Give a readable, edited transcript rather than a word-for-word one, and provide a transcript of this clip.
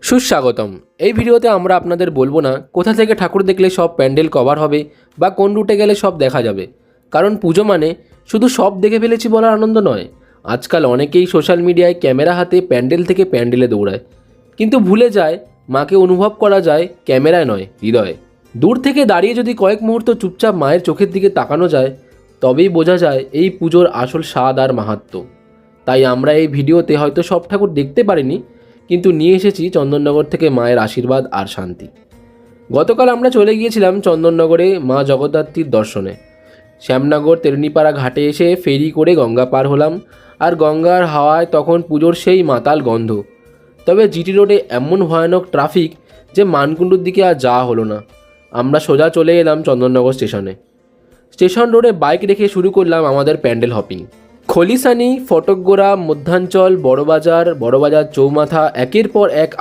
সুস্বাগতম। এই ভিডিওতে আমরা আপনাদের বলবো না কোথা থেকে ঠাকুর দেখলে সব প্যান্ডেল কভার হবে বা কোন রুটে গেলে সব দেখা যাবে। কারণ পুজো মানে শুধু সব দেখে ফেলেছি বলার আনন্দ নয়। আজকাল অনেকেই সোশ্যাল মিডিয়ায় ক্যামেরা হাতে প্যান্ডেল থেকে প্যান্ডেলে দৌড়ায়, কিন্তু ভুলে যায় মাকে অনুভব করা যায় ক্যামেরায় নয়, হৃদয়ে। দূর থেকে দাঁড়িয়ে যদি কয়েক মুহূর্ত চুপচাপ মায়ের চোখের দিকে তাকানো যায়, তবেই বোঝা যায় এই পুজোর আসল স্বাদ আর মাহাত্ম্য। তাই আমরা এই ভিডিওতে হয়তো সব ঠাকুর দেখতে পারিনি, কিন্তু নিয়ে এসেছি চন্দননগর থেকে মায়ের আশীর্বাদ আর শান্তি। গতকাল আমরা চলে গিয়েছিলাম চন্দননগরে মা জগদ্ধাত্রীর দর্শনে। শ্যামনগর তেরনিপাড়া ঘাটে এসে ফেরি করে গঙ্গা পার হলাম, আর গঙ্গার হাওয়ায় তখন পুজোর সেই মাতাল গন্ধ। তবে জিটি রোডে এমন ভয়ানক ট্রাফিক যে মানকুণ্ডুর দিকে আর যাওয়া হলো না। আমরা সোজা চলে এলাম চন্দননগর স্টেশনে। স্টেশন রোডে বাইক রেখে শুরু করলাম আমাদের প্যান্ডেল হপিং। খলিসানি, ফটকগোড়া, মধ্যাঞ্চল, বড়বাজার চৌমাথা, একের পর এক